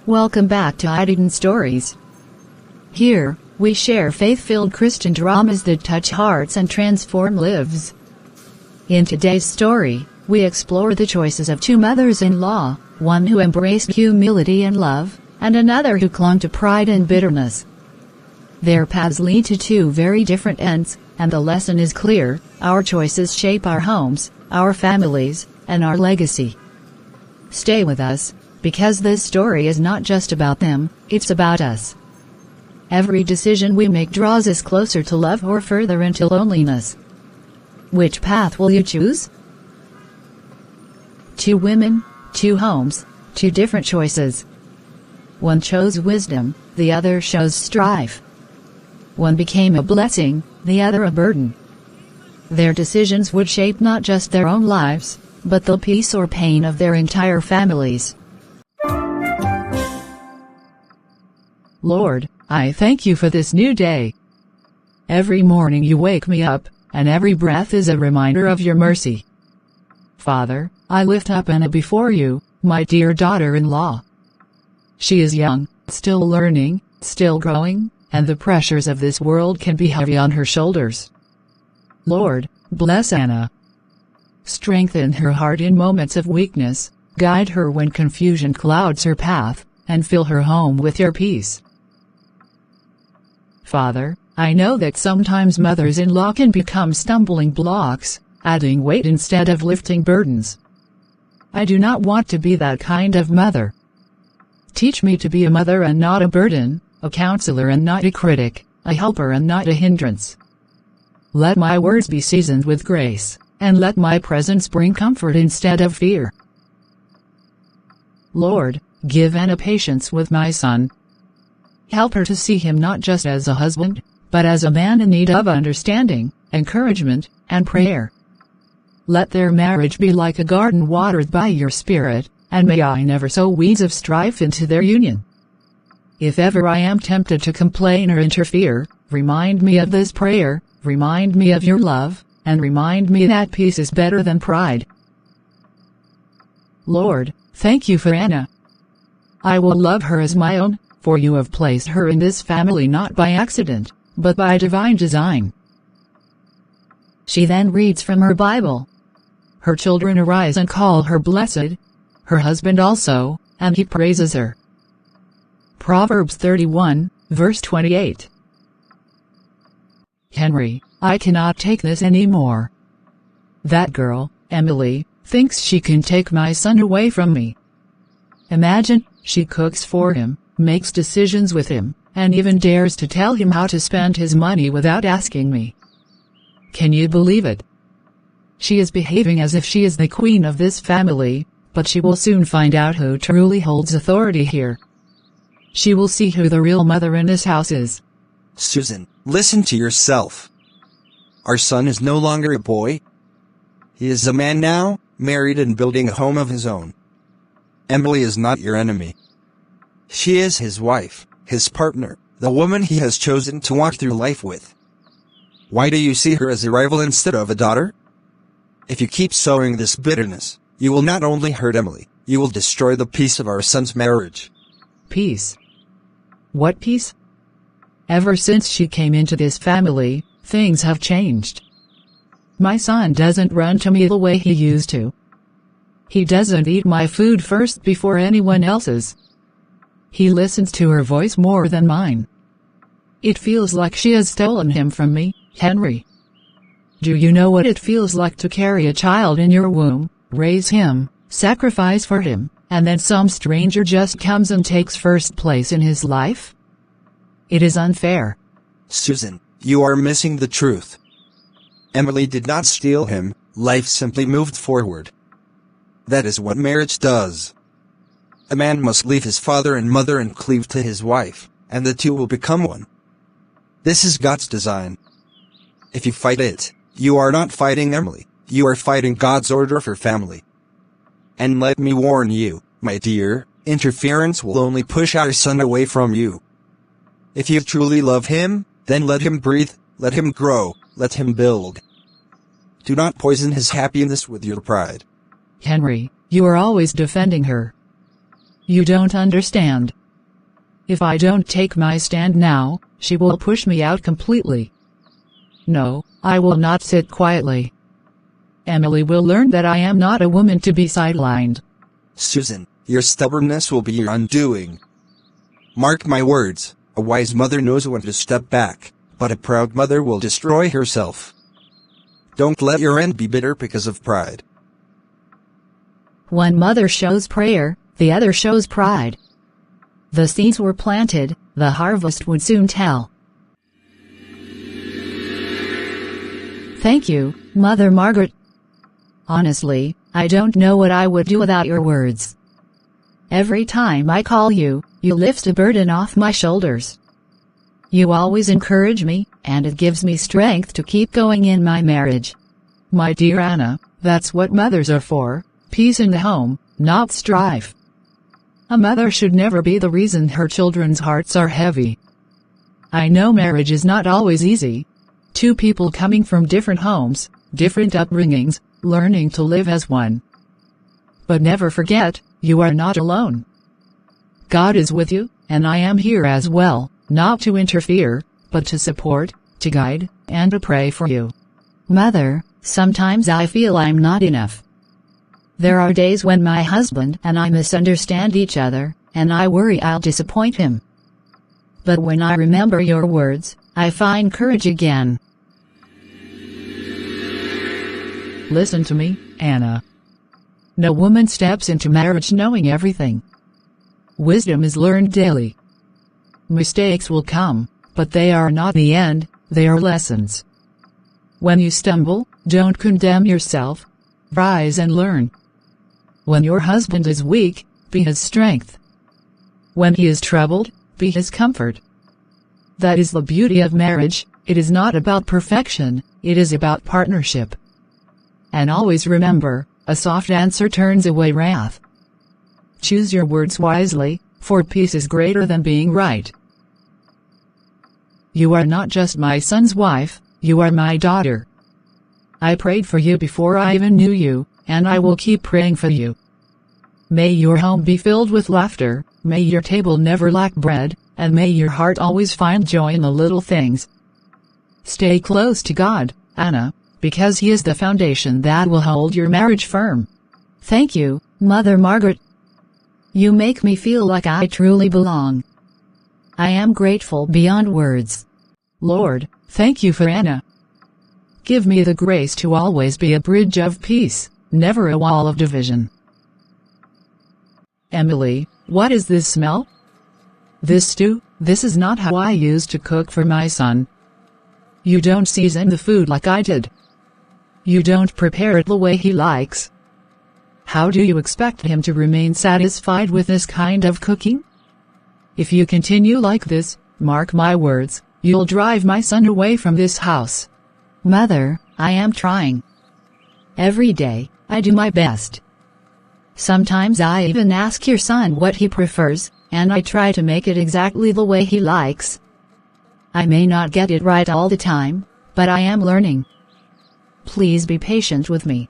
Welcome back to Hidden Stories. Here, we share faith-filled Christian dramas that touch hearts and transform lives. In today's story, we explore the choices of two mothers-in-law, one who embraced humility and love, and another who clung to pride and bitterness. Their paths lead to two very different ends, and the lesson is clear: our choices shape our homes, our families, and our legacy. Stay with us, because this story is not just about them, it's about us. Every decision we make draws us closer to love or further into loneliness. Which path will you choose? Two women, two homes, two different choices. One chose wisdom, the other chose strife. One became a blessing, the other a burden. Their decisions would shape not just their own lives, but the peace or pain of their entire families. Lord, I thank you for this new day. Every morning you wake me up, and every breath is a reminder of your mercy. Father, I lift up Anna before you, my dear daughter-in-law. She is young, still learning, still growing, and the pressures of this world can be heavy on her shoulders. Lord, bless Anna. Strengthen her heart in moments of weakness, guide her when confusion clouds her path, and fill her home with your peace. Father, I know that sometimes mothers-in-law can become stumbling blocks, adding weight instead of lifting burdens. I do not want to be that kind of mother. Teach me to be a mother and not a burden, a counselor and not a critic, a helper and not a hindrance. Let my words be seasoned with grace, and let my presence bring comfort instead of fear. Lord, give Anna patience with my son. Help her to see him not just as a husband, but as a man in need of understanding, encouragement, and prayer. Let their marriage be like a garden watered by your Spirit, and may I never sow weeds of strife into their union. If ever I am tempted to complain or interfere, remind me of this prayer, remind me of your love, and remind me that peace is better than pride. Lord, thank you for Anna. I will love her as my own, for you have placed her in this family not by accident, but by divine design. She then reads from her Bible. Her children arise and call her blessed, her husband also, and he praises her. Proverbs 31, verse 28. Henry, I cannot take this anymore. That girl, Emily, thinks she can take my son away from me. Imagine, she cooks for him, makes decisions with him, and even dares to tell him how to spend his money without asking me. Can you believe it? She is behaving as if she is the queen of this family, but she will soon find out who truly holds authority here. She will see who the real mother in this house is. Susan, listen to yourself. Our son is no longer a boy. He is a man now, married and building a home of his own. Emily is not your enemy. She is his wife, his partner, the woman he has chosen to walk through life with. Why do you see her as a rival instead of a daughter? If you keep sowing this bitterness, you will not only hurt Emily, you will destroy the peace of our son's marriage. Peace? What peace? Ever since she came into this family, things have changed. My son doesn't run to me the way he used to. He doesn't eat my food first before anyone else's. He listens to her voice more than mine. It feels like she has stolen him from me, Henry. Do you know what it feels like to carry a child in your womb, raise him, sacrifice for him, and then some stranger just comes and takes first place in his life? It is unfair. Susan, you are missing the truth. Emily did not steal him, life simply moved forward. That is what marriage does. A man must leave his father and mother and cleave to his wife, and the two will become one. This is God's design. If you fight it, you are not fighting Emily, you are fighting God's order for family. And let me warn you, my dear, interference will only push our son away from you. If you truly love him, then let him breathe, let him grow, let him build. Do not poison his happiness with your pride. Henry, you are always defending her. You don't understand. If I don't take my stand now, she will push me out completely. No, I will not sit quietly. Emily will learn that I am not a woman to be sidelined. Susan, your stubbornness will be your undoing. Mark my words, a wise mother knows when to step back, but a proud mother will destroy herself. Don't let your end be bitter because of pride. One mother shows prayer, the other shows pride. The seeds were planted, the harvest would soon tell. Thank you, Mother Margaret. Honestly, I don't know what I would do without your words. Every time I call you, you lift a burden off my shoulders. You always encourage me, and it gives me strength to keep going in my marriage. My dear Anna, that's what mothers are for, peace in the home, not strife. A mother should never be the reason her children's hearts are heavy. I know marriage is not always easy. Two people coming from different homes, different upbringings, learning to live as one. But never forget, you are not alone. God is with you, and I am here as well, not to interfere, but to support, to guide, and to pray for you. Mother, sometimes I feel I'm not enough. There are days when my husband and I misunderstand each other, and I worry I'll disappoint him. But when I remember your words, I find courage again. Listen to me, Anna. No woman steps into marriage knowing everything. Wisdom is learned daily. Mistakes will come, but they are not the end, they are lessons. When you stumble, don't condemn yourself. Rise and learn. When your husband is weak, be his strength. When he is troubled, be his comfort. That is the beauty of marriage. It is not about perfection, it is about partnership. And always remember, a soft answer turns away wrath. Choose your words wisely, for peace is greater than being right. You are not just my son's wife, you are my daughter. I prayed for you before I even knew you, and I will keep praying for you. May your home be filled with laughter, may your table never lack bread, and may your heart always find joy in the little things. Stay close to God, Anna, because He is the foundation that will hold your marriage firm. Thank you, Mother Margaret. You make me feel like I truly belong. I am grateful beyond words. Lord, thank you for Anna. Give me the grace to always be a bridge of peace, never a wall of division. Emily, what is this smell? This stew? This is not how I used to cook for my son. You don't season the food like I did. You don't prepare it the way he likes. How do you expect him to remain satisfied with this kind of cooking? If you continue like this, mark my words, you'll drive my son away from this house. Mother, I am trying. Every day, I do my best. Sometimes I even ask your son what he prefers, and I try to make it exactly the way he likes. I may not get it right all the time, but I am learning. Please be patient with me.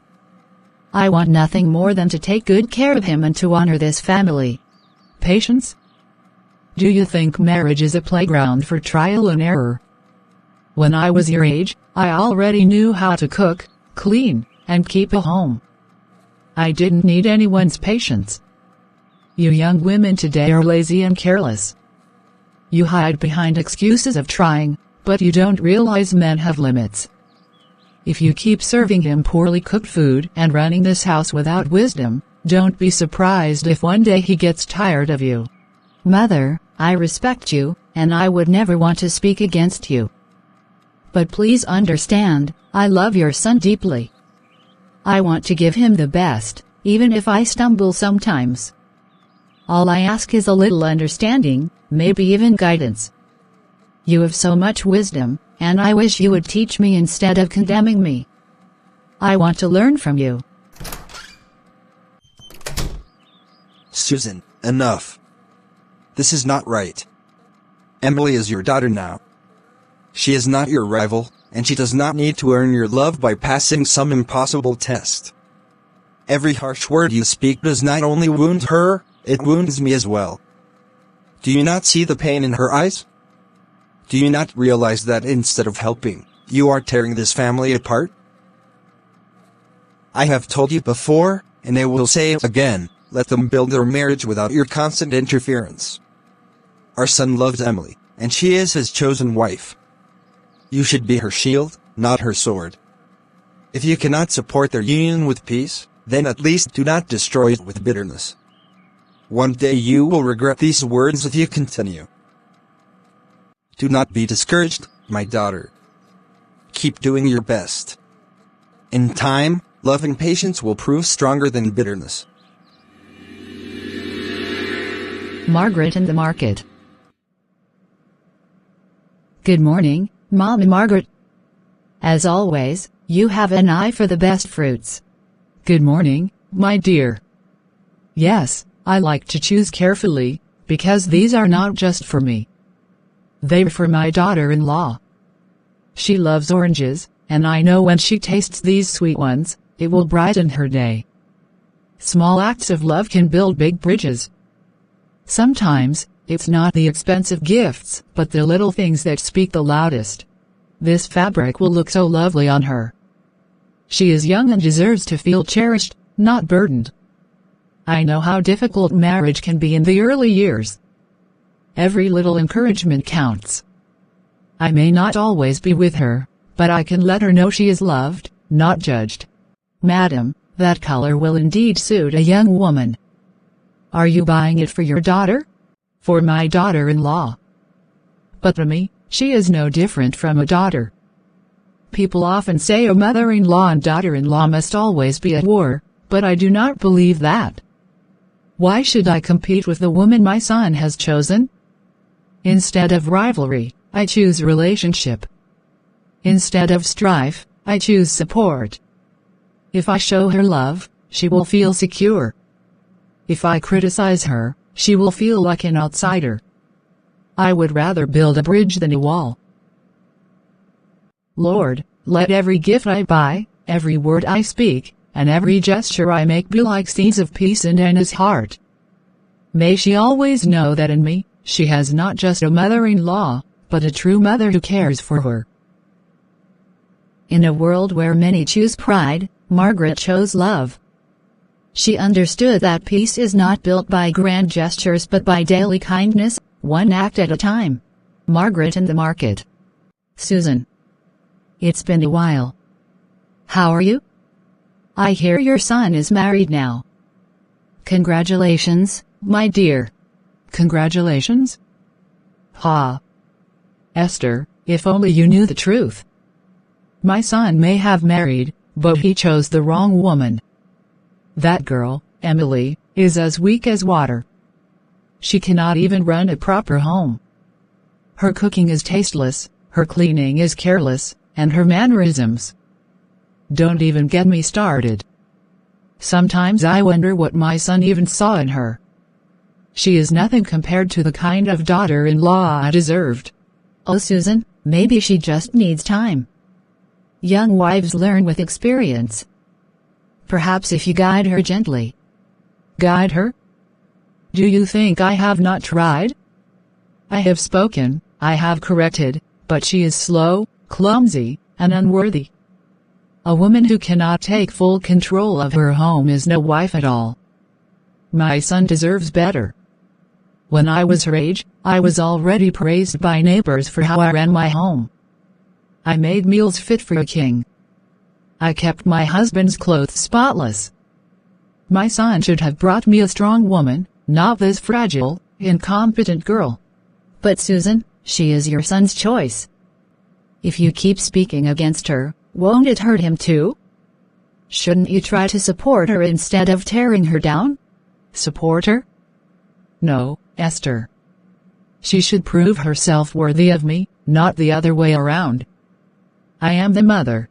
I want nothing more than to take good care of him and to honor this family. Patience? Do you think marriage is a playground for trial and error? When I was your age, I already knew how to cook, clean, and keep a home. I didn't need anyone's patience. You young women today are lazy and careless. You hide behind excuses of trying, but you don't realize men have limits. If you keep serving him poorly cooked food and running this house without wisdom, don't be surprised if one day he gets tired of you. Mother, I respect you, and I would never want to speak against you. But please understand, I love your son deeply. I want to give him the best, even if I stumble sometimes. All I ask is a little understanding, maybe even guidance. You have so much wisdom, and I wish you would teach me instead of condemning me. I want to learn from you. Susan, enough. This is not right. Emily is your daughter now. She is not your rival, and she does not need to earn your love by passing some impossible test. Every harsh word you speak does not only wound her, it wounds me as well. Do you not see the pain in her eyes? Do you not realize that instead of helping, you are tearing this family apart? I have told you before, and I will say it again, let them build their marriage without your constant interference. Our son loves Emily, and she is his chosen wife. You should be her shield, not her sword. If you cannot support their union with peace, then at least do not destroy it with bitterness. One day you will regret these words if you continue. Do not be discouraged, my daughter. Keep doing your best. In time, love and patience will prove stronger than bitterness. Margaret in the market. Good morning, Mom and Margaret. As always, you have an eye for the best fruits. Good morning, my dear. Yes, I like to choose carefully, because these are not just for me. They're for my daughter-in-law. She loves oranges, and I know when she tastes these sweet ones, it will brighten her day. Small acts of love can build big bridges. Sometimes, it's not the expensive gifts, but the little things that speak the loudest. This fabric will look so lovely on her. She is young and deserves to feel cherished, not burdened. I know how difficult marriage can be in the early years. Every little encouragement counts. I may not always be with her, but I can let her know she is loved, not judged. Madam, that color will indeed suit a young woman. Are you buying it for your daughter? For my daughter-in-law. But to me, she is no different from a daughter. People often say a mother-in-law and daughter-in-law must always be at war, but I do not believe that. Why should I compete with the woman my son has chosen? Instead of rivalry, I choose relationship. Instead of strife, I choose support. If I show her love, she will feel secure. If I criticize her, she will feel like an outsider. I would rather build a bridge than a wall. Lord, let every gift I buy, every word I speak, and every gesture I make be like seeds of peace in Anna's heart. May she always know that in me, she has not just a mother-in-law, but a true mother who cares for her. In a world where many choose pride, Margaret chose love. She understood that peace is not built by grand gestures but by daily kindness, one act at a time. Margaret in the market. Susan. It's been a while. How are you? I hear your son is married now. Congratulations, my dear. Congratulations? Ha. Esther, if only you knew the truth. My son may have married, but he chose the wrong woman. That girl, Emily, is as weak as water. She cannot even run a proper home. Her cooking is tasteless, her cleaning is careless, and her mannerisms. Don't even get me started. Sometimes I wonder what my son even saw in her. She is nothing compared to the kind of daughter-in-law I deserved. Oh, Susan, maybe she just needs time. Young wives learn with experience. Perhaps if you guide her gently. Guide her? Do you think I have not tried? I have spoken, I have corrected, but she is slow, clumsy, and unworthy. A woman who cannot take full control of her home is no wife at all. My son deserves better. When I was her age, I was already praised by neighbors for how I ran my home. I made meals fit for a king. I kept my husband's clothes spotless. My son should have brought me a strong woman, not this fragile, incompetent girl. But Susan, she is your son's choice. If you keep speaking against her, won't it hurt him too? Shouldn't you try to support her instead of tearing her down? Support her? No, Esther. She should prove herself worthy of me, not the other way around. I am the mother.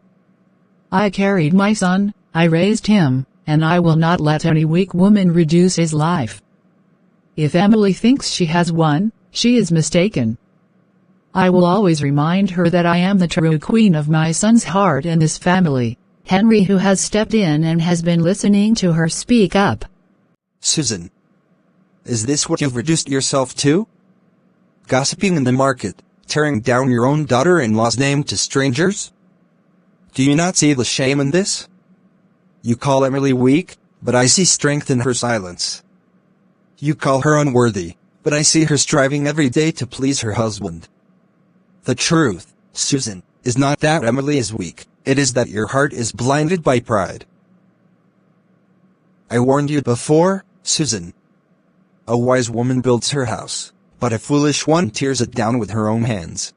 I carried my son, I raised him, and I will not let any weak woman reduce his life. If Emily thinks she has won, she is mistaken. I will always remind her that I am the true queen of my son's heart and this family. Henry, who has stepped in and has been listening to her speak up. Susan. Is this what you've reduced yourself to? gossiping in the market, tearing down your own daughter-in-law's name to strangers? Do you not see the shame in this? You call Emily weak, but I see strength in her silence. You call her unworthy, but I see her striving every day to please her husband. The truth, Susan, is not that Emily is weak, it is that your heart is blinded by pride. I warned you before, Susan. A wise woman builds her house, but a foolish one tears it down with her own hands.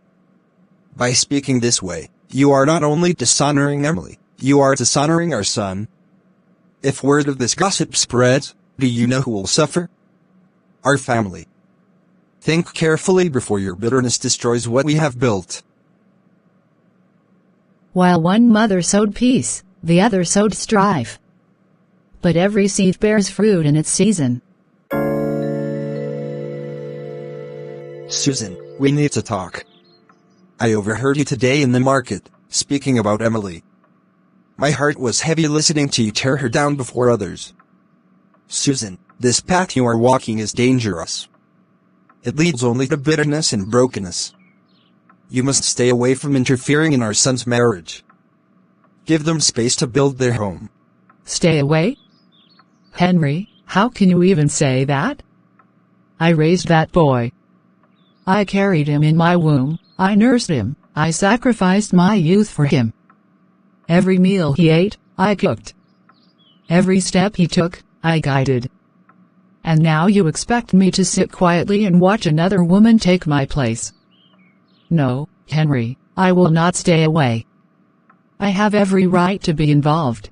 By speaking this way, you are not only dishonoring Emily, you are dishonoring our son. If word of this gossip spreads, do you know who will suffer? Our family. Think carefully before your bitterness destroys what we have built. While one mother sowed peace, the other sowed strife. But every seed bears fruit in its season. Susan, we need to talk. I overheard you today in the market, speaking about Emily. My heart was heavy listening to you tear her down before others. Susan, this path you are walking is dangerous. It leads only to bitterness and brokenness. You must stay away from interfering in our son's marriage. Give them space to build their home. Stay away? Henry, how can you even say that? I raised that boy. I carried him in my womb, I nursed him, I sacrificed my youth for him. Every meal he ate, I cooked. Every step he took, I guided. And now you expect me to sit quietly and watch another woman take my place. No, Henry, I will not stay away. I have every right to be involved.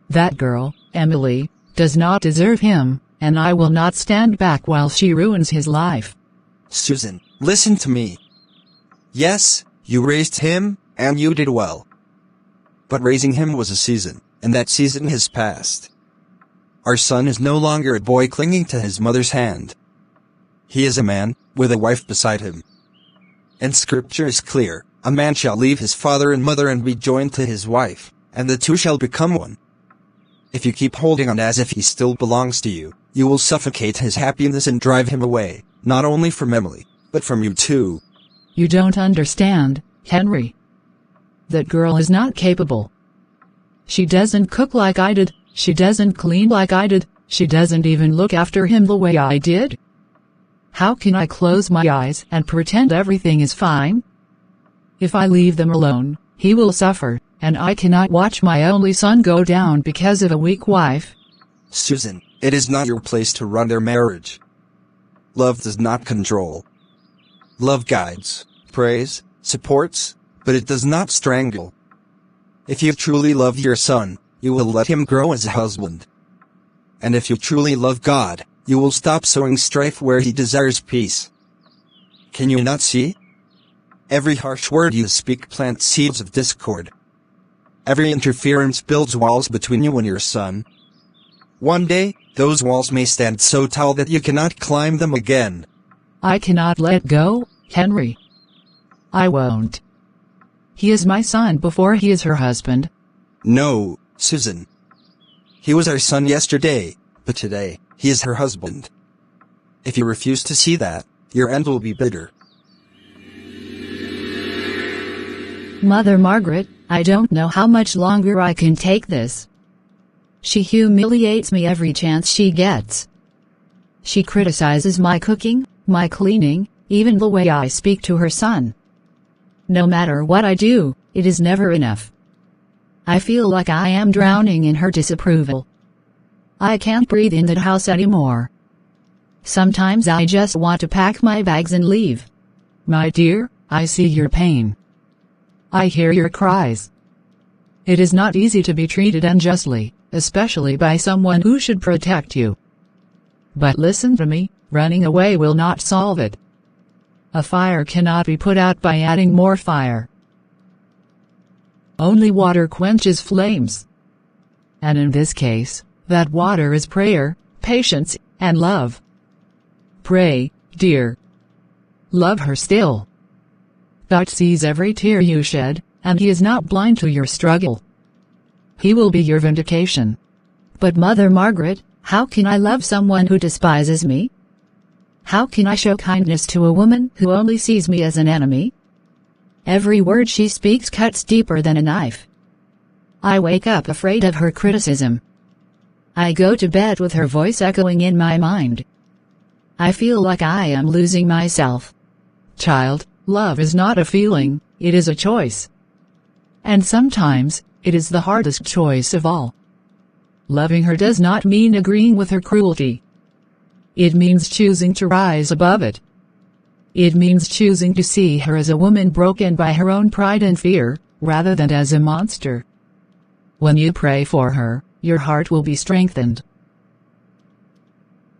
That girl, Emily, does not deserve him, and I will not stand back while she ruins his life. Susan, listen to me. Yes, you raised him, and you did well. But raising him was a season, and that season has passed. Our son is no longer a boy clinging to his mother's hand. He is a man, with a wife beside him. And scripture is clear, a man shall leave his father and mother and be joined to his wife, and the two shall become one. If you keep holding on as if he still belongs to you, you will suffocate his happiness and drive him away, not only from Emily, but from you too. You don't understand, Henry. That girl is not capable. She doesn't cook like I did, she doesn't clean like I did, she doesn't even look after him the way I did. How can I close my eyes and pretend everything is fine? If I leave them alone, he will suffer, and I cannot watch my only son go down because of a weak wife. Susan, it is not your place to run their marriage. Love does not control. Love guides, prays, supports, but it does not strangle. If you truly love your son, you will let him grow as a husband. And if you truly love God, you will stop sowing strife where he desires peace. Can you not see? Every harsh word you speak plants seeds of discord. Every interference builds walls between you and your son. One day, those walls may stand so tall that you cannot climb them again. I cannot let go, Henry. I won't. He is my son before he is her husband. No, Susan. He was our son yesterday, but today, he is her husband. If you refuse to see that, your end will be bitter. Mother Margaret, I don't know how much longer I can take this. She humiliates me every chance she gets. She criticizes my cooking, my cleaning, even the way I speak to her son. No matter what I do, it is never enough. I feel like I am drowning in her disapproval. I can't breathe in that house anymore. Sometimes I just want to pack my bags and leave. My dear, I see your pain. I hear your cries. It is not easy to be treated unjustly, especially by someone who should protect you. But listen to me, running away will not solve it. A fire cannot be put out by adding more fire. Only water quenches flames. And in this case, that water is prayer, patience, and love. Pray, dear. Love her still. God sees every tear you shed, and he is not blind to your struggle. He will be your vindication. But Mother Margaret, how can I love someone who despises me? How can I show kindness to a woman who only sees me as an enemy? Every word she speaks cuts deeper than a knife. I wake up afraid of her criticism. I go to bed with her voice echoing in my mind. I feel like I am losing myself. Child, love is not a feeling, it is a choice. And sometimes, it is the hardest choice of all. Loving her does not mean agreeing with her cruelty. It means choosing to rise above it. It means choosing to see her as a woman broken by her own pride and fear, rather than as a monster. When you pray for her, your heart will be strengthened.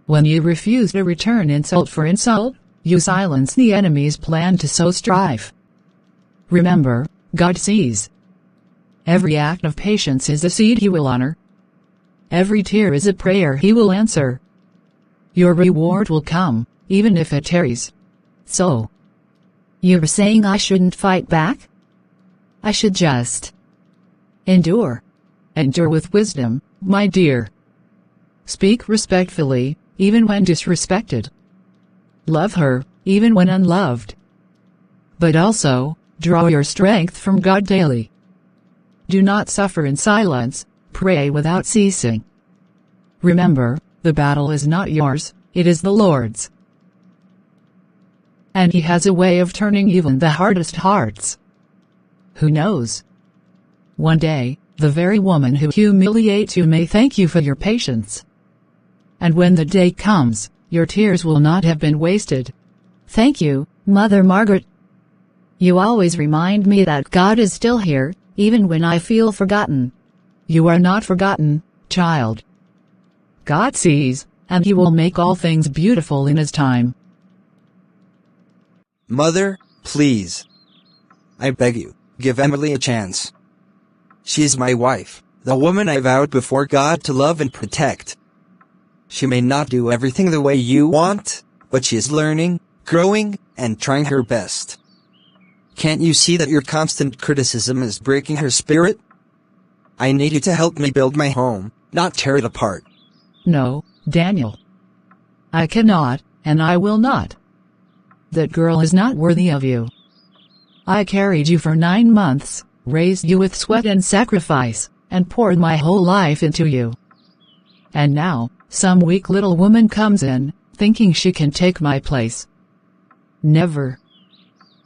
When you refuse to return insult for insult, you silence the enemy's plan to sow strife. Remember, God sees. Every act of patience is a seed He will honor. Every tear is a prayer He will answer. Your reward will come, even if it tarries. So, you're saying I shouldn't fight back? I should just endure. Endure with wisdom, my dear. Speak respectfully, even when disrespected. Love her, even when unloved. But also, draw your strength from God daily. Do not suffer in silence, pray without ceasing. Remember, the battle is not yours, it is the Lord's. And He has a way of turning even the hardest hearts. Who knows? One day, the very woman who humiliates you may thank you for your patience. And when the day comes, your tears will not have been wasted. Thank you, Mother Margaret. You always remind me that God is still here, even when I feel forgotten. You are not forgotten, child. God sees, and He will make all things beautiful in His time. Mother, please. I beg you, give Emily a chance. She is my wife, the woman I vowed before God to love and protect. She may not do everything the way you want, but she is learning, growing, and trying her best. Can't you see that your constant criticism is breaking her spirit? I need you to help me build my home, not tear it apart. No, Daniel. I cannot, and I will not. That girl is not worthy of you. I carried you for 9 months, raised you with sweat and sacrifice, and poured my whole life into you. And now, some weak little woman comes in, thinking she can take my place. Never.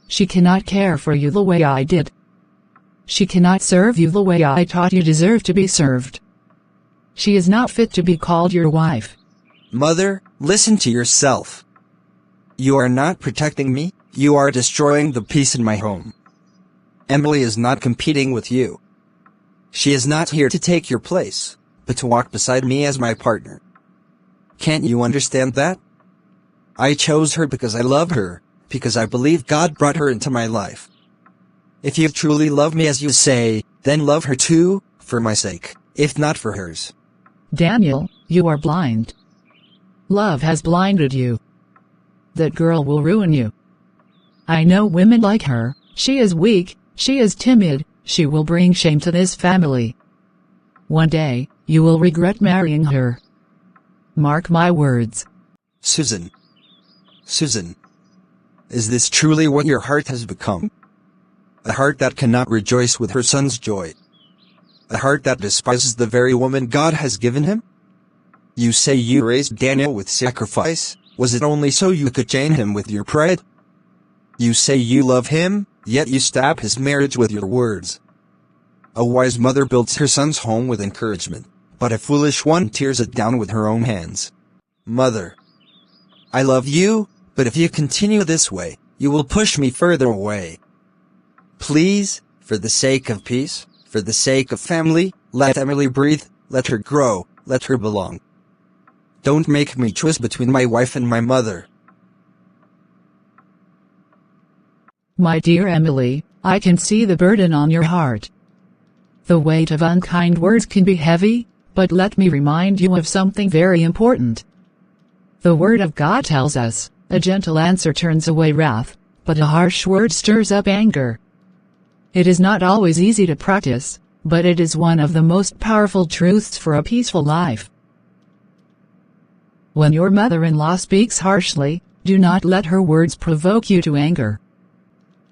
She cannot care for you the way I did. She cannot serve you the way I taught you deserve to be served. She is not fit to be called your wife. Mother, listen to yourself. You are not protecting me, you are destroying the peace in my home. Emily is not competing with you. She is not here to take your place, but to walk beside me as my partner. Can't you understand that? I chose her because I love her, because I believe God brought her into my life. If you truly love me as you say, then love her too, for my sake, if not for hers. Daniel, you are blind. Love has blinded you. That girl will ruin you. I know women like her. She is weak, she is timid, she will bring shame to this family. One day, you will regret marrying her. Mark my words. Susan. Susan. Is this truly what your heart has become? A heart that cannot rejoice with her son's joy. A heart that despises the very woman God has given him? You say you raised Daniel with sacrifice, was it only so you could chain him with your pride? You say you love him, yet you stab his marriage with your words. A wise mother builds her son's home with encouragement, but a foolish one tears it down with her own hands. Mother, I love you, but if you continue this way, you will push me further away. Please, for the sake of peace, for the sake of family, let Emily breathe, let her grow, let her belong. Don't make me choose between my wife and my mother. My dear Emily, I can see the burden on your heart. The weight of unkind words can be heavy, but let me remind you of something very important. The Word of God tells us, a gentle answer turns away wrath, but a harsh word stirs up anger. It is not always easy to practice, but it is one of the most powerful truths for a peaceful life. When your mother-in-law speaks harshly, Do not let her words provoke you to anger.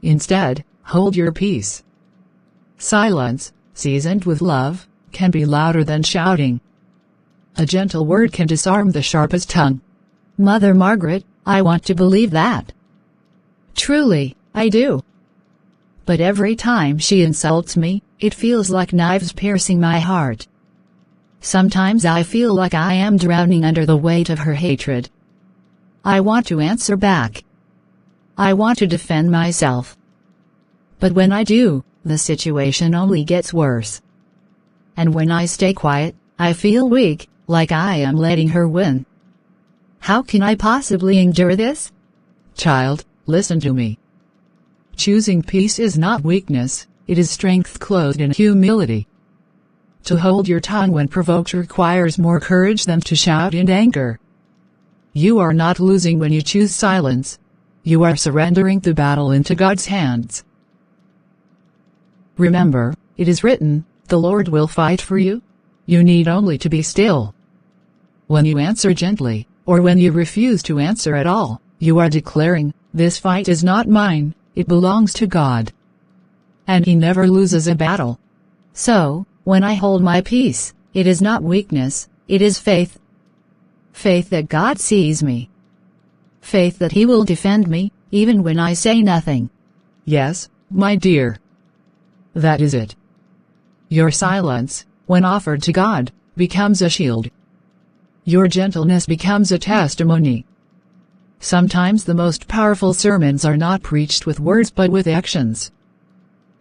Instead, hold your peace. Silence, seasoned with love, can be louder than shouting. A gentle word can disarm the sharpest tongue. Mother Margaret, I want to believe that. Truly, I do. But every time she insults me, it feels like knives piercing my heart. Sometimes I feel like I am drowning under the weight of her hatred. I want to answer back. I want to defend myself. But when I do, the situation only gets worse. And when I stay quiet, I feel weak, like I am letting her win. How can I possibly endure this? Child, listen to me. Choosing peace is not weakness, it is strength clothed in humility. To hold your tongue when provoked requires more courage than to shout in anger. You are not losing when you choose silence. You are surrendering the battle into God's hands. Remember, it is written, the Lord will fight for you. You need only to be still. When you answer gently, or when you refuse to answer at all, you are declaring, this fight is not mine, it belongs to God. And He never loses a battle. So, when I hold my peace, it is not weakness, it is faith. Faith that God sees me. Faith that He will defend me, even when I say nothing. Yes, my dear. That is it. Your silence, when offered to God, becomes a shield. Your gentleness becomes a testimony. Sometimes the most powerful sermons are not preached with words but with actions.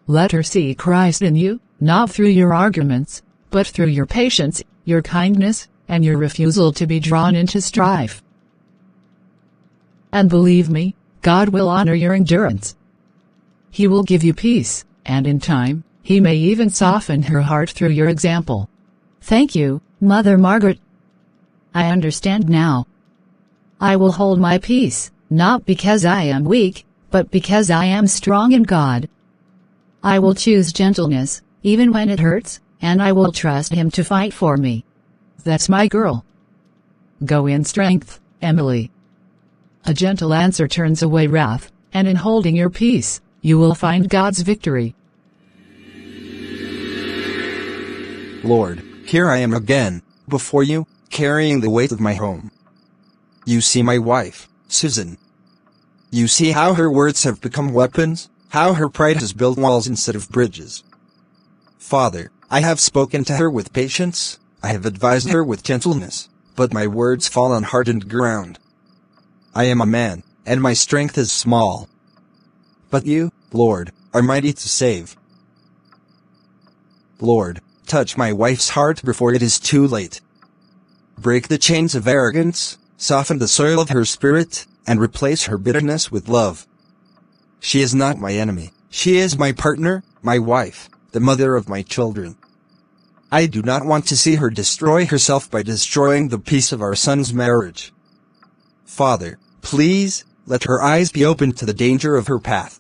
Let her see Christ in you, not through your arguments, but through your patience, your kindness, and your refusal to be drawn into strife. And believe me, God will honor your endurance. He will give you peace, and in time, He may even soften her heart through your example. Thank you, Mother Margaret. I understand now. I will hold my peace, not because I am weak, but because I am strong in God. I will choose gentleness, even when it hurts, and I will trust Him to fight for me. That's my girl. Go in strength, Emily. A gentle answer turns away wrath, and in holding your peace, you will find God's victory. Lord, here I am again, before you, carrying the weight of my home. You see my wife, Susan. You see how her words have become weapons, how her pride has built walls instead of bridges. Father, I have spoken to her with patience, I have advised her with gentleness, but my words fall on hardened ground. I am a man, and my strength is small. But you, Lord, are mighty to save. Lord, touch my wife's heart before it is too late. Break the chains of arrogance, soften the soil of her spirit, and replace her bitterness with love. She is not my enemy, she is my partner, my wife, the mother of my children. I do not want to see her destroy herself by destroying the peace of our son's marriage. Father, please, let her eyes be open to the danger of her path.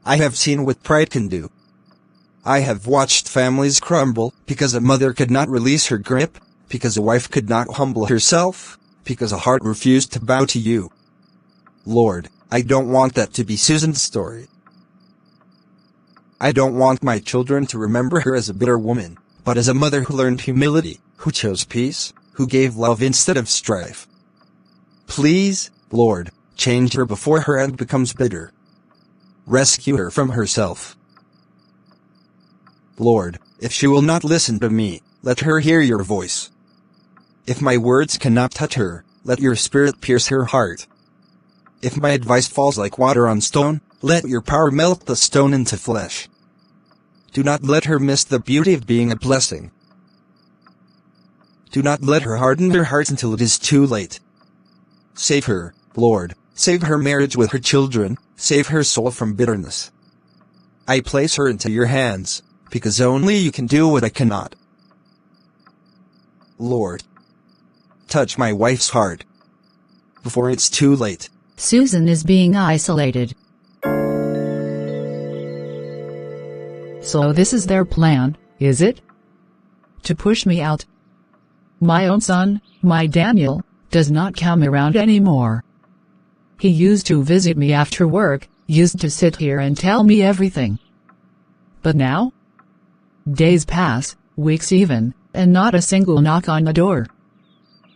I have seen what pride can do. I have watched families crumble because a mother could not release her grip, because a wife could not humble herself, because a heart refused to bow to you. Lord, I don't want that to be Susan's story. I don't want my children to remember her as a bitter woman, but as a mother who learned humility, who chose peace, who gave love instead of strife. Please, Lord, change her before her end becomes bitter. Rescue her from herself. Lord, if she will not listen to me, let her hear your voice. If my words cannot touch her, let your spirit pierce her heart. If my advice falls like water on stone, let your power melt the stone into flesh. Do not let her miss the beauty of being a blessing. Do not let her harden her heart until it is too late. Save her, Lord, save her marriage with her children, save her soul from bitterness. I place her into your hands, because only you can do what I cannot. Lord, touch my wife's heart before it's too late. Susan is being isolated. So this is their plan, is it? To push me out? My own son, my Daniel, does not come around anymore. He used to visit me after work, used to sit here and tell me everything. But now? Days pass, weeks even, and not a single knock on the door.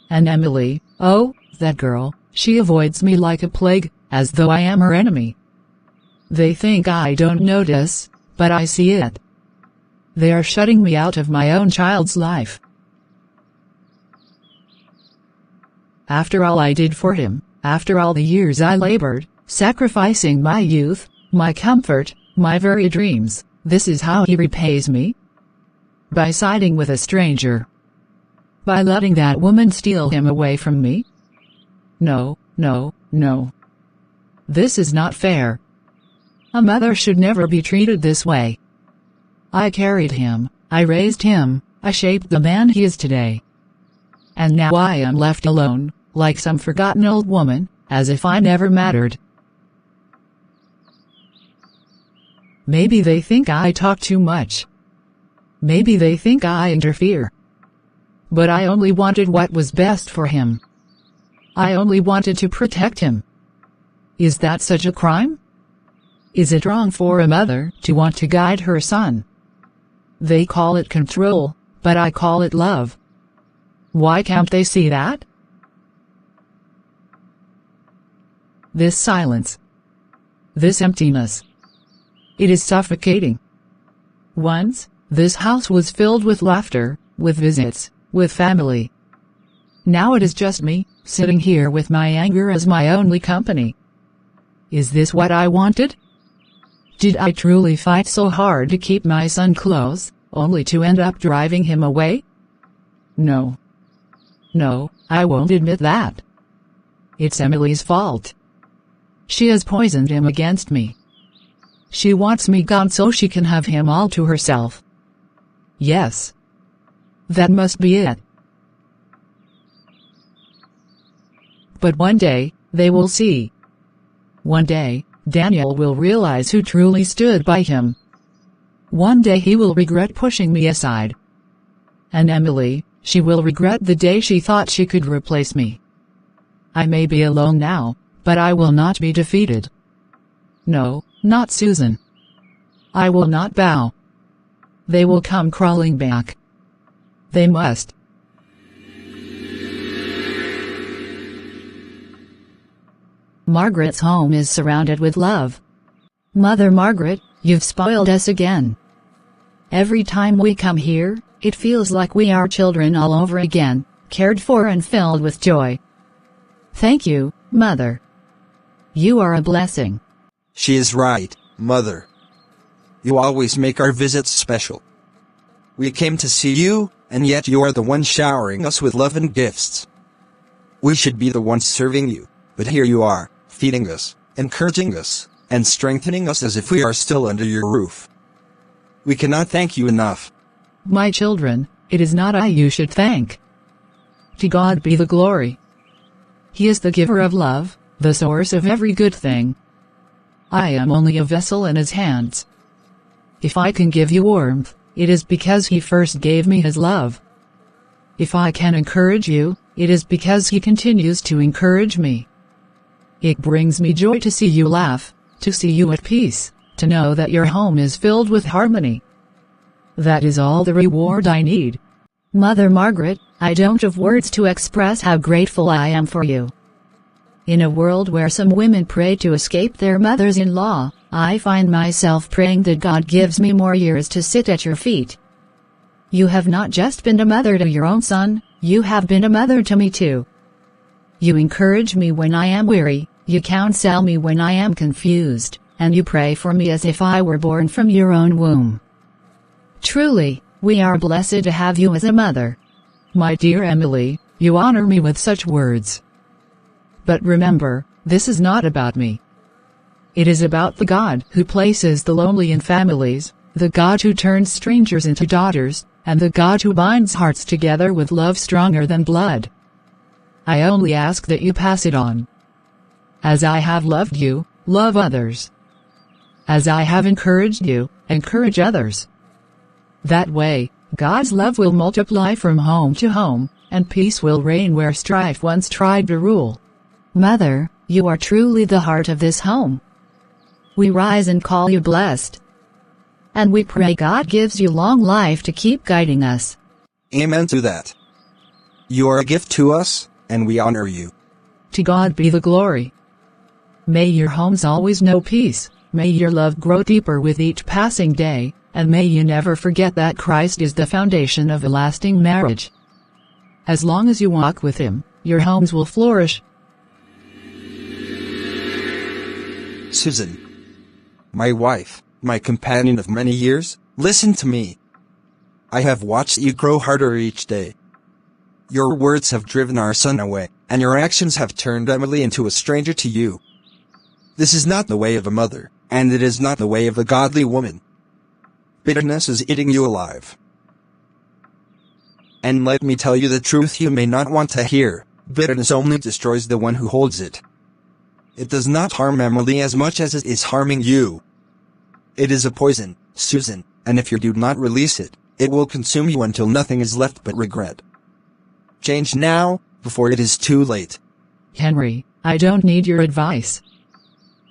And Emily, oh, that girl, she avoids me like a plague, as though I am her enemy. They think I don't notice, but I see it. They are shutting me out of my own child's life. After all I did for him, after all the years I labored, sacrificing my youth, my comfort, my very dreams, this is how he repays me? By siding with a stranger. By letting that woman steal him away from me? No, no, no. This is not fair. A mother should never be treated this way. I carried him, I raised him, I shaped the man he is today. And now I am left alone, like some forgotten old woman, as if I never mattered. Maybe they think I talk too much. Maybe they think I interfere. But I only wanted what was best for him. I only wanted to protect him. Is that such a crime? Is it wrong for a mother to want to guide her son? They call it control, but I call it love. Why can't they see that? This silence. This emptiness. It is suffocating. Once, this house was filled with laughter, with visits, with family. Now it is just me, sitting here with my anger as my only company. Is this what I wanted? Did I truly fight so hard to keep my son close, only to end up driving him away? No. No, I won't admit that. It's Emily's fault. She has poisoned him against me. She wants me gone so she can have him all to herself. Yes. That must be it. But one day, they will see. One day, Daniel will realize who truly stood by him. One day he will regret pushing me aside. And Emily, she will regret the day she thought she could replace me. I may be alone now, but I will not be defeated. No, not Susan. I will not bow. They will come crawling back. They must. Margaret's home is surrounded with love. Mother Margaret, you've spoiled us again. Every time we come here, it feels like we are children all over again, cared for and filled with joy. Thank you, Mother. You are a blessing. She is right, Mother. You always make our visits special. We came to see you, and yet you are the one showering us with love and gifts. We should be the ones serving you, but here you are, feeding us, encouraging us, and strengthening us as if we are still under your roof. We cannot thank you enough. My children, it is not I you should thank. To God be the glory. He is the giver of love, the source of every good thing. I am only a vessel in his hands. If I can give you warmth, it is because he first gave me his love. If I can encourage you, it is because he continues to encourage me. It brings me joy to see you laugh, to see you at peace, to know that your home is filled with harmony. That is all the reward I need. Mother Margaret, I don't have words to express how grateful I am for you. In a world where some women pray to escape their mothers-in-law, I find myself praying that God gives me more years to sit at your feet. You have not just been a mother to your own son, you have been a mother to me too. You encourage me when I am weary, you counsel me when I am confused, and you pray for me as if I were born from your own womb. Truly, we are blessed to have you as a mother. My dear Emily, you honor me with such words. But remember, this is not about me. It is about the God who places the lonely in families, the God who turns strangers into daughters, and the God who binds hearts together with love stronger than blood. I only ask that you pass it on. As I have loved you, love others. As I have encouraged you, encourage others. That way, God's love will multiply from home to home, and peace will reign where strife once tried to rule. Mother, you are truly the heart of this home. We rise and call you blessed. And we pray God gives you long life to keep guiding us. Amen to that. You are a gift to us, and we honor you. To God be the glory. May your homes always know peace, may your love grow deeper with each passing day, and may you never forget that Christ is the foundation of a lasting marriage. As long as you walk with Him, your homes will flourish. Susan, my wife, my companion of many years, listen to me. I have watched you grow harder each day. Your words have driven our son away, and your actions have turned Emily into a stranger to you. This is not the way of a mother, and it is not the way of a godly woman. Bitterness is eating you alive. And let me tell you the truth you may not want to hear, bitterness only destroys the one who holds it. It does not harm Emily as much as it is harming you. It is a poison, Susan, and if you do not release it, it will consume you until nothing is left but regret. Change now, before it is too late. Henry, I don't need your advice.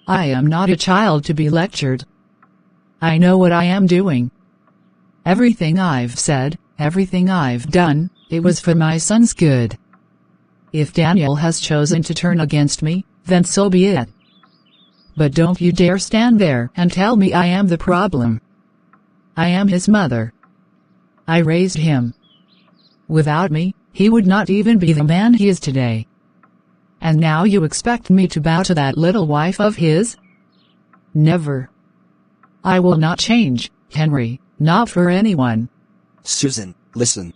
I am not a child to be lectured. I know what I am doing. Everything I've said, everything I've done, it was for my son's good. If Daniel has chosen to turn against me, then so be it. But don't you dare stand there and tell me I am the problem. I am his mother. I raised him. Without me, he would not even be the man he is today. And now you expect me to bow to that little wife of his? Never. I will not change, Henry, not for anyone. Susan, listen.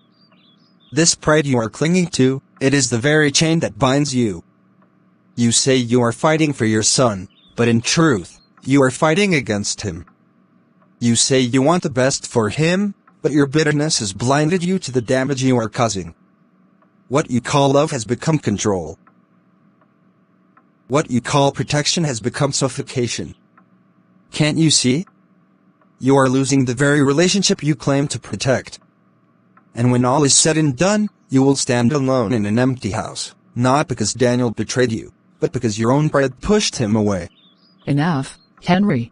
This pride you are clinging to, it is the very chain that binds you. You say you are fighting for your son, but in truth, you are fighting against him. You say you want the best for him, but your bitterness has blinded you to the damage you are causing. What you call love has become control. What you call protection has become suffocation. Can't you see? You are losing the very relationship you claim to protect. And when all is said and done, you will stand alone in an empty house, not because Daniel betrayed you, but because your own pride pushed him away. Enough, Henry.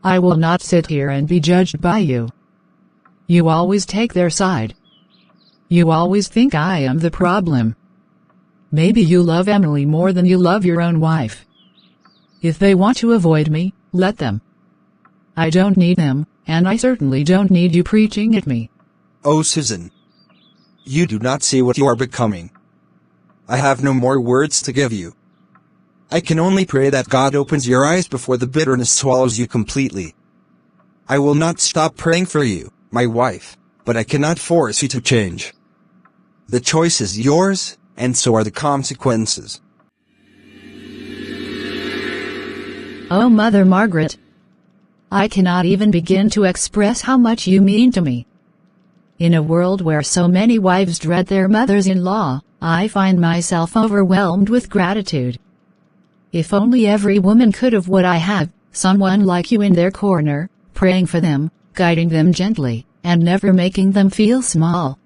I will not sit here and be judged by you. You always take their side. You always think I am the problem. Maybe you love Emily more than you love your own wife. If they want to avoid me, let them. I don't need them, and I certainly don't need you preaching at me. Oh, Susan. You do not see what you are becoming. I have no more words to give you. I can only pray that God opens your eyes before the bitterness swallows you completely. I will not stop praying for you, my wife, but I cannot force you to change. The choice is yours, and so are the consequences. Oh, Mother Margaret. I cannot even begin to express how much you mean to me. In a world where so many wives dread their mothers-in-law, I find myself overwhelmed with gratitude. If only every woman could have what I have, someone like you in their corner, praying for them, guiding them gently, and never making them feel small.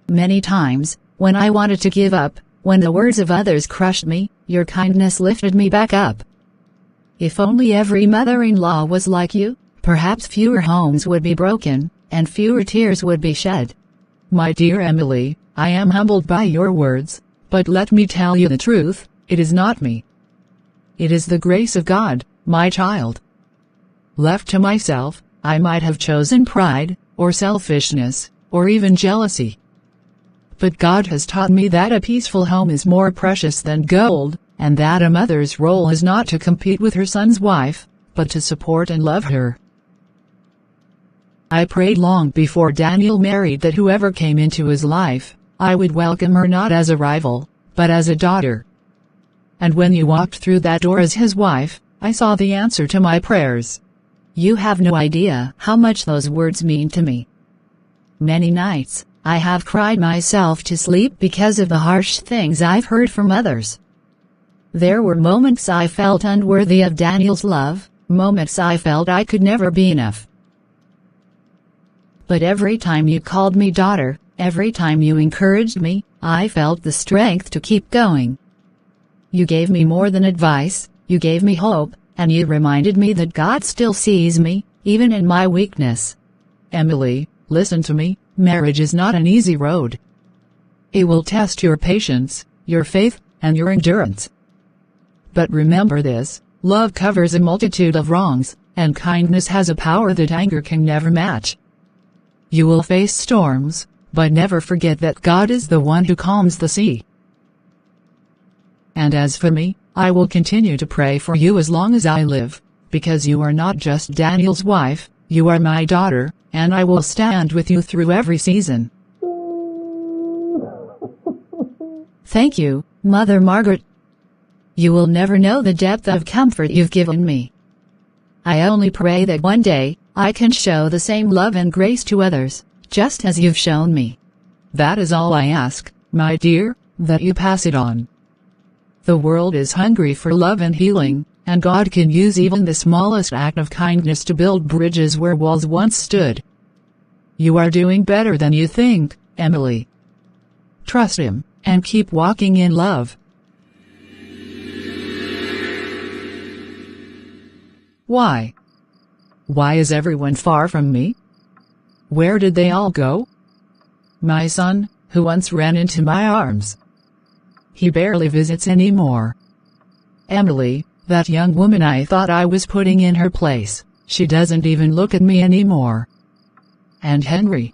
Many times, when I wanted to give up, when the words of others crushed me, your kindness lifted me back up. If only every mother-in-law was like you, perhaps fewer homes would be broken, and fewer tears would be shed. My dear Emily, I am humbled by your words, but let me tell you the truth, it is not me. It is the grace of God, my child. Left to myself, I might have chosen pride, or selfishness, or even jealousy. But God has taught me that a peaceful home is more precious than gold, and that a mother's role is not to compete with her son's wife, but to support and love her. I prayed long before Daniel married that whoever came into his life, I would welcome her not as a rival, but as a daughter. And when you walked through that door as his wife, I saw the answer to my prayers. You have no idea how much those words mean to me. Many nights, I have cried myself to sleep because of the harsh things I've heard from others. There were moments I felt unworthy of Daniel's love, moments I felt I could never be enough. But every time you called me daughter, Every time you encouraged me, I felt the strength to keep going. You gave me more than advice, you gave me hope, and you reminded me that God still sees me, even in my weakness. Emily, listen to me, marriage is not an easy road. It will test your patience, your faith, and your endurance. But remember this, love covers a multitude of wrongs, and kindness has a power that anger can never match. You will face storms, but never forget that God is the one who calms the sea. And as for me, I will continue to pray for you as long as I live, because you are not just Daniel's wife, you are my daughter, and I will stand with you through every season. Thank you, Mother Margaret. You will never know the depth of comfort you've given me. I only pray that one day, I can show the same love and grace to others, just as you've shown me. That is all I ask, my dear, that you pass it on. The world is hungry for love and healing, and God can use even the smallest act of kindness to build bridges where walls once stood. You are doing better than you think, Emily. Trust Him, and keep walking in love. Why? Why is everyone far from me? Where did they all go? My son, who once ran into my arms. He barely visits anymore. Emily, that young woman I thought I was putting in her place, she doesn't even look at me anymore. And Henry.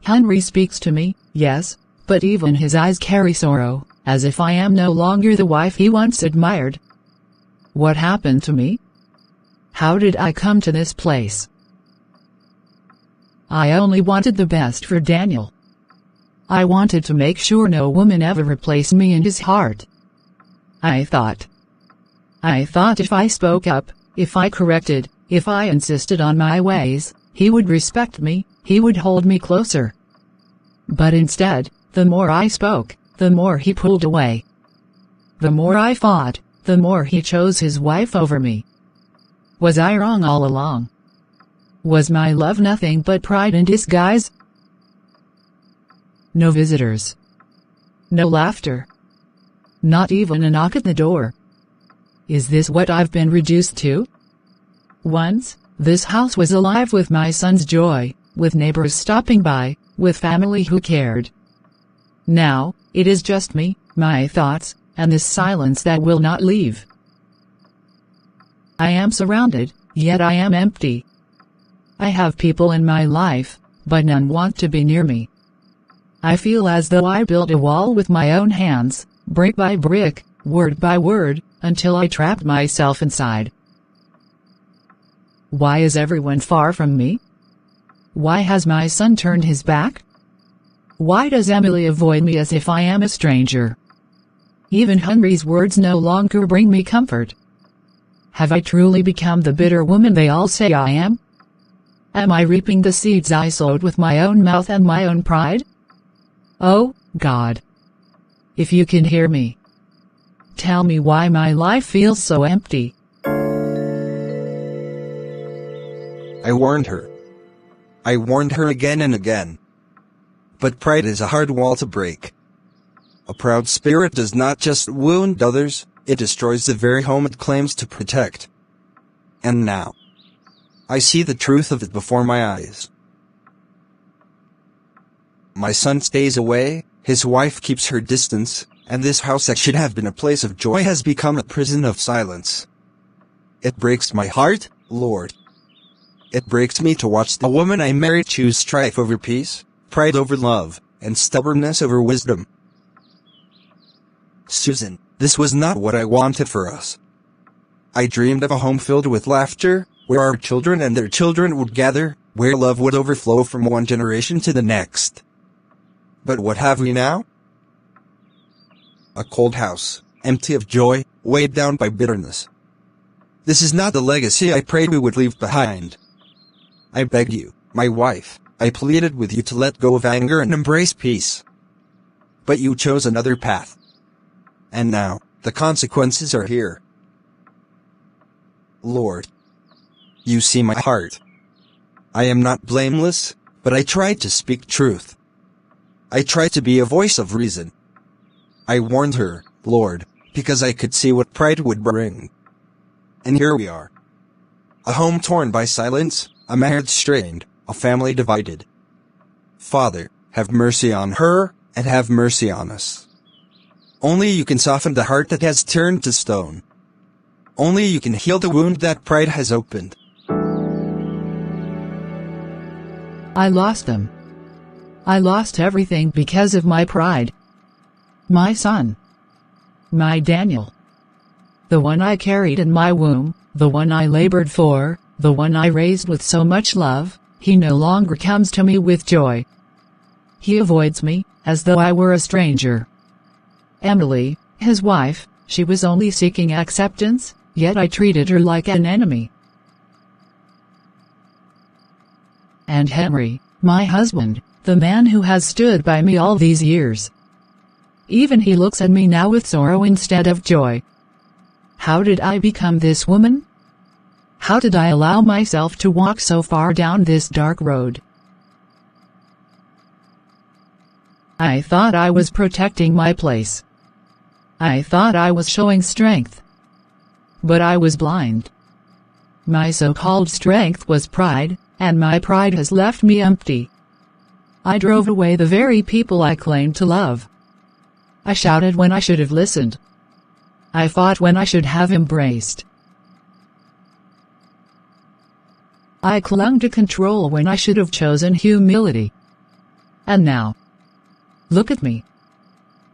Henry speaks to me, yes, but even his eyes carry sorrow, as if I am no longer the wife he once admired. What happened to me? How did I come to this place? I only wanted the best for Daniel. I wanted to make sure no woman ever replaced me in his heart. I thought if I spoke up, if I corrected, if I insisted on my ways, he would respect me, he would hold me closer. But instead, the more I spoke, the more he pulled away. The more I fought, the more he chose his wife over me. Was I wrong all along? Was my love nothing but pride in disguise? No visitors. No laughter. Not even a knock at the door. Is this what I've been reduced to? Once, this house was alive with my son's joy, with neighbors stopping by, with family who cared. Now, it is just me, my thoughts, and this silence that will not leave. I am surrounded, yet I am empty. I have people in my life, but none want to be near me. I feel as though I built a wall with my own hands, brick by brick, word by word, until I trapped myself inside. Why is everyone far from me? Why has my son turned his back? Why does Emily avoid me as if I am a stranger? Even Henry's words no longer bring me comfort. Have I truly become the bitter woman they all say I am? Am I reaping the seeds I sowed with my own mouth and my own pride? Oh, God. If you can hear me, tell me why my life feels so empty. I warned her. I warned her again and again. But pride is a hard wall to break. A proud spirit does not just wound others, it destroys the very home it claims to protect. And now, I see the truth of it before my eyes. My son stays away, his wife keeps her distance, and this house that should have been a place of joy has become a prison of silence. It breaks my heart, Lord. It breaks me to watch the woman I married choose strife over peace, pride over love, and stubbornness over wisdom. Susan, this was not what I wanted for us. I dreamed of a home filled with laughter, where our children and their children would gather, where love would overflow from one generation to the next. But what have we now? A cold house, empty of joy, weighed down by bitterness. This is not the legacy I prayed we would leave behind. I beg you, my wife, I pleaded with you to let go of anger and embrace peace. But you chose another path. And now, the consequences are here. Lord, you see my heart. I am not blameless, but I tried to speak truth. I tried to be a voice of reason. I warned her, Lord, because I could see what pride would bring. And here we are. A home torn by silence, a marriage strained, a family divided. Father, have mercy on her, and have mercy on us. Only you can soften the heart that has turned to stone. Only you can heal the wound that pride has opened. I lost them. I lost everything because of my pride. My son. My Daniel. The one I carried in my womb, the one I labored for, the one I raised with so much love, he no longer comes to me with joy. He avoids me, as though I were a stranger. Emily, his wife, she was only seeking acceptance, yet I treated her like an enemy. And Henry, my husband, the man who has stood by me all these years. Even he looks at me now with sorrow instead of joy. How did I become this woman? How did I allow myself to walk so far down this dark road? I thought I was protecting my place. I thought I was showing strength. But I was blind. My so-called strength was pride, and my pride has left me empty. I drove away the very people I claimed to love. I shouted when I should have listened. I fought when I should have embraced. I clung to control when I should have chosen humility. And now, look at me.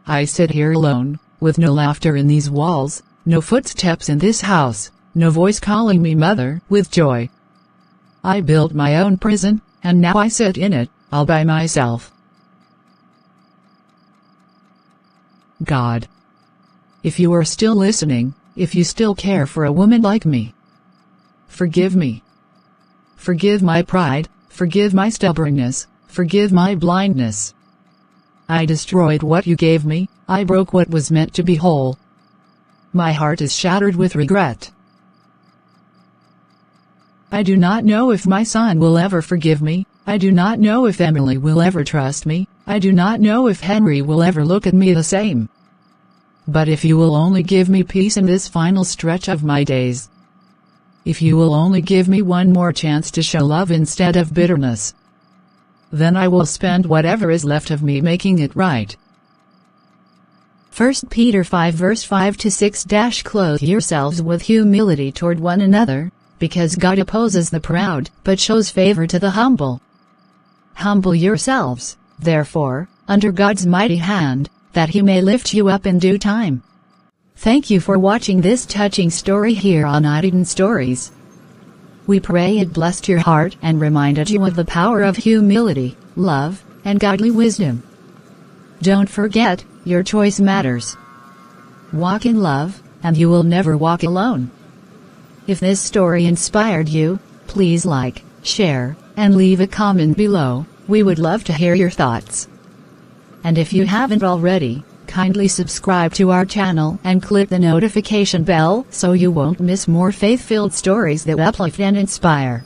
I sit here alone, with no laughter in these walls, no footsteps in this house, no voice calling me mother with joy. I built my own prison, and now I sit in it, all by myself. God, if you are still listening, if you still care for a woman like me, forgive me. Forgive my pride, forgive my stubbornness, forgive my blindness. I destroyed what you gave me, I broke what was meant to be whole. My heart is shattered with regret. I do not know if my son will ever forgive me, I do not know if Emily will ever trust me, I do not know if Henry will ever look at me the same. But if you will only give me peace in this final stretch of my days, if you will only give me one more chance to show love instead of bitterness, then I will spend whatever is left of me making it right. 1 Peter 5 verse 5 to 6 - Clothe yourselves with humility toward one another, because God opposes the proud, but shows favor to the humble. Humble yourselves, therefore, under God's mighty hand, that he may lift you up in due time. Thank you for watching this touching story here on Haughty Stories. We pray it blessed your heart and reminded you of the power of humility, love, and godly wisdom. Don't forget, your choice matters. Walk in love, and you will never walk alone. If this story inspired you, please like, share, and leave a comment below. We would love to hear your thoughts. And if you haven't already, kindly subscribe to our channel and click the notification bell so you won't miss more faith-filled stories that uplift and inspire.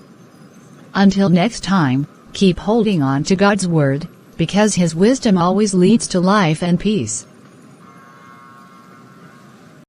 Until next time, keep holding on to God's Word, because His wisdom always leads to life and peace.